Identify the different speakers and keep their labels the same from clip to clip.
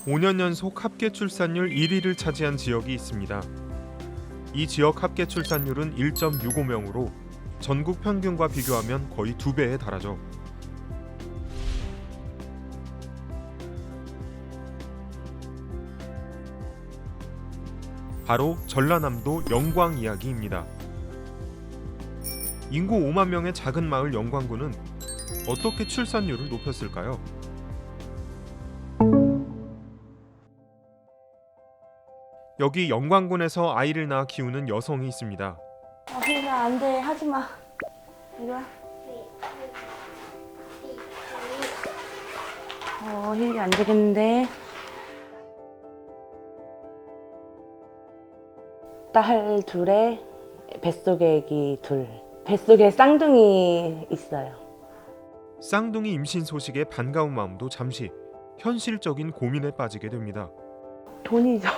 Speaker 1: 5년 연속 합계 출산율 1위를 차지한 지역이 있습니다. 이 지역 합계 출산율은 1.65명으로 전국 평균과 비교하면 거의 2배에 달하죠. 바로 전라남도 영광 이야기입니다. 인구 5만 명의 작은 마을 영광군은 어떻게 출산율을 높였을까요? 여기 영광군에서 아이를 낳아 키우는 여성이 있습니다.
Speaker 2: 혜인아, 안 돼. 하지 마. 이리 와. 혜인이 안 되겠는데. 딸 둘에 뱃속에 애기 둘. 뱃속에 쌍둥이 있어요.
Speaker 1: 쌍둥이 임신 소식에 반가운 마음도 잠시 현실적인 고민에 빠지게 됩니다.
Speaker 2: 돈이죠.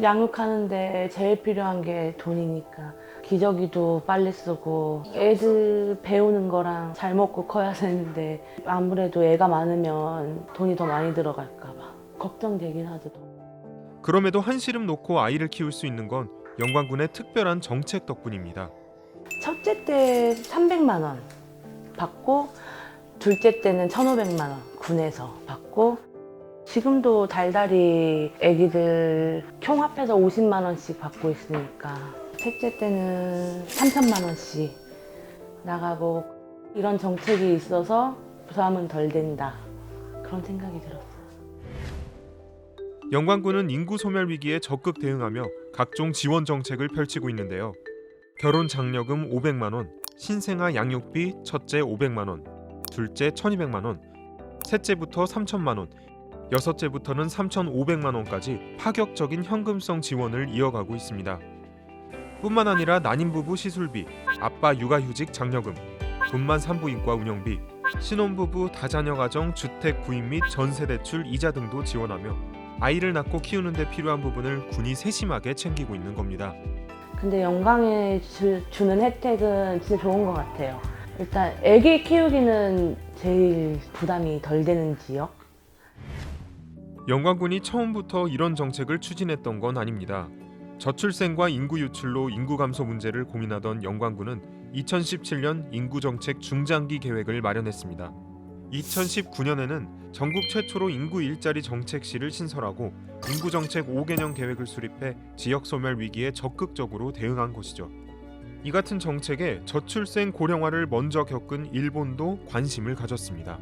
Speaker 2: 양육하는데 제일 필요한 게 돈이니까. 기저귀도 빨리 쓰고 애들 배우는 거랑 잘 먹고 커야 되는데 아무래도 애가 많으면 돈이 더 많이 들어갈까 봐 걱정되긴 하죠.
Speaker 1: 그럼에도 한시름 놓고 아이를 키울 수 있는 건 영광군의 특별한 정책 덕분입니다.
Speaker 2: 첫째 때 300만 원 받고 둘째 때는 1,500만 원 군에서 받고 지금도 달달이 애기들 총합해서 50만 원씩 받고 있으니까 셋째 때는 3천만 원씩 나가고 이런 정책이 있어서 부담은 덜 된다 그런 생각이 들었어요.
Speaker 1: 영광군은 인구 소멸 위기에 적극 대응하며 각종 지원 정책을 펼치고 있는데요. 결혼 장려금 500만 원, 신생아 양육비 첫째 500만 원, 둘째 1,200만 원, 셋째부터 3,000만 원, 여섯째부터는 3,500만 원까지 파격적인 현금성 지원을 이어가고 있습니다. 뿐만 아니라 난임 부부 시술비, 아빠 육아휴직 장려금, 분만 산부인과 운영비, 신혼부부 다자녀 가정 주택 구입 및 전세 대출 이자 등도 지원하며 아이를 낳고 키우는 데 필요한 부분을 군이 세심하게 챙기고 있는 겁니다.
Speaker 2: 근데 영광에 주는 혜택은 진짜 좋은 것 같아요. 일단 애기 키우기는 제일 부담이 덜 되는 지역.
Speaker 1: 영광군이 처음부터 이런 정책을 추진했던 건 아닙니다. 저출생과 인구 유출로 인구 감소 문제를 고민하던 영광군은 2017년 인구정책 중장기 계획을 마련했습니다. 2019년에는 전국 최초로 인구 일자리 정책실을 신설하고 인구정책 5개년 계획을 수립해 지역 소멸 위기에 적극적으로 대응한 것이죠. 이 같은 정책에 저출생 고령화를 먼저 겪은 일본도 관심을 가졌습니다.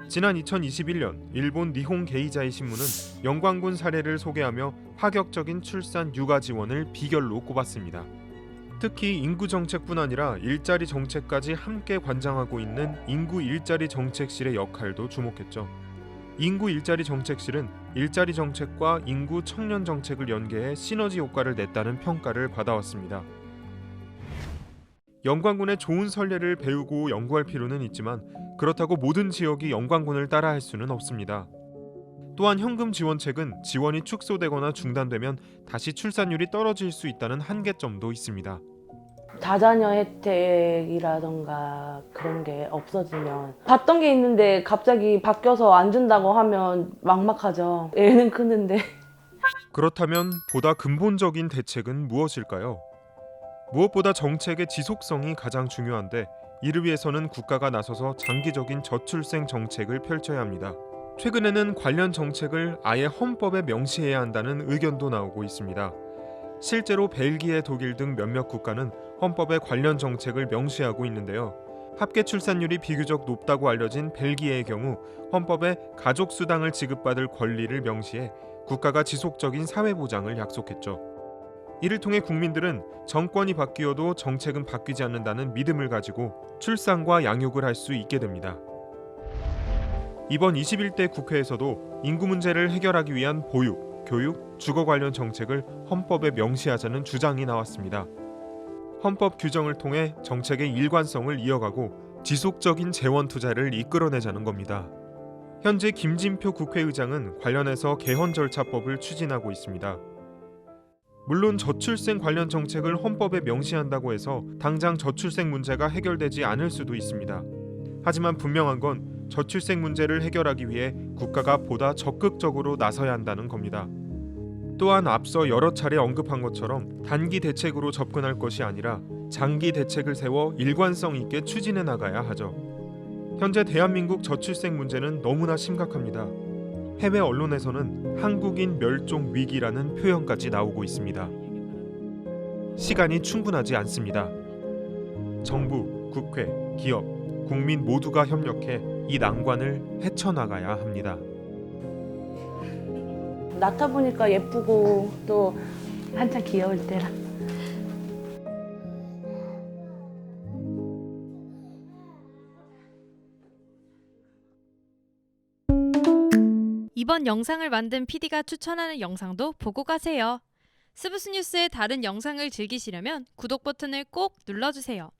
Speaker 1: 지난 2021년 일본 니혼 게이자이 신문은 영광군 사례를 소개하며 파격적인 출산 육아 지원을 비결로 꼽았습니다. 특히 인구 정책뿐 아니라 일자리 정책까지 함께 관장하고 있는 인구 일자리 정책실의 역할도 주목했죠. 인구 일자리 정책실은 일자리 정책과 인구 청년 정책을 연계해 시너지 효과를 냈다는 평가를 받아왔습니다. 영광군의 좋은 선례를 배우고 연구할 필요는 있지만 그렇다고 모든 지역이 영광군을 따라할 수는 없습니다. 또한 현금 지원책은 지원이 축소되거나 중단되면 다시 출산율이 떨어질 수 있다는 한계점도 있습니다.
Speaker 2: 다자녀 혜택이라던가 그런 게 없어지면 받던 게 있는데 갑자기 바뀌어서 안 준다고 하면 막막하죠. 애는 크는데.
Speaker 1: 그렇다면 보다 근본적인 대책은 무엇일까요? 무엇보다 정책의 지속성이 가장 중요한데 이를 위해서는 국가가 나서서 장기적인 저출생 정책을 펼쳐야 합니다. 최근에는 관련 정책을 아예 헌법에 명시해야 한다는 의견도 나오고 있습니다. 실제로 벨기에, 독일 등 몇몇 국가는 헌법에 관련 정책을 명시하고 있는데요. 합계 출산율이 비교적 높다고 알려진 벨기에의 경우 헌법에 가족 수당을 지급받을 권리를 명시해 국가가 지속적인 사회 보장을 약속했죠. 이를 통해 국민들은 정권이 바뀌어도 정책은 바뀌지 않는다는 믿음을 가지고 출산과 양육을 할 수 있게 됩니다. 이번 21대 국회에서도 인구 문제를 해결하기 위한 보육, 교육, 주거 관련 정책을 헌법에 명시하자는 주장이 나왔습니다. 헌법 규정을 통해 정책의 일관성을 이어가고 지속적인 재원 투자를 이끌어내자는 겁니다. 현재 김진표 국회의장은 관련해서 개헌 절차법을 추진하고 있습니다. 물론 저출생 관련 정책을 헌법에 명시한다고 해서 당장 저출생 문제가 해결되지 않을 수도 있습니다. 하지만 분명한 건 저출생 문제를 해결하기 위해 국가가 보다 적극적으로 나서야 한다는 겁니다. 또한 앞서 여러 차례 언급한 것처럼 단기 대책으로 접근할 것이 아니라 장기 대책을 세워 일관성 있게 추진해 나가야 하죠. 현재 대한민국 저출생 문제는 너무나 심각합니다. 해외 언론에서는 한국인 멸종 위기라는 표현까지 나오고 있습니다. 시간이 충분하지 않습니다. 정부, 국회, 기업, 국민 모두가 협력해 이 난관을 헤쳐나가야 합니다.
Speaker 2: 낳다 보니까 예쁘고 또 한참 귀여울 때라.
Speaker 3: 이번 영상을 만든 PD가 추천하는 영상도 보고 가세요. 스브스 뉴스의 다른 영상을 즐기시려면 구독 버튼을 꼭 눌러주세요.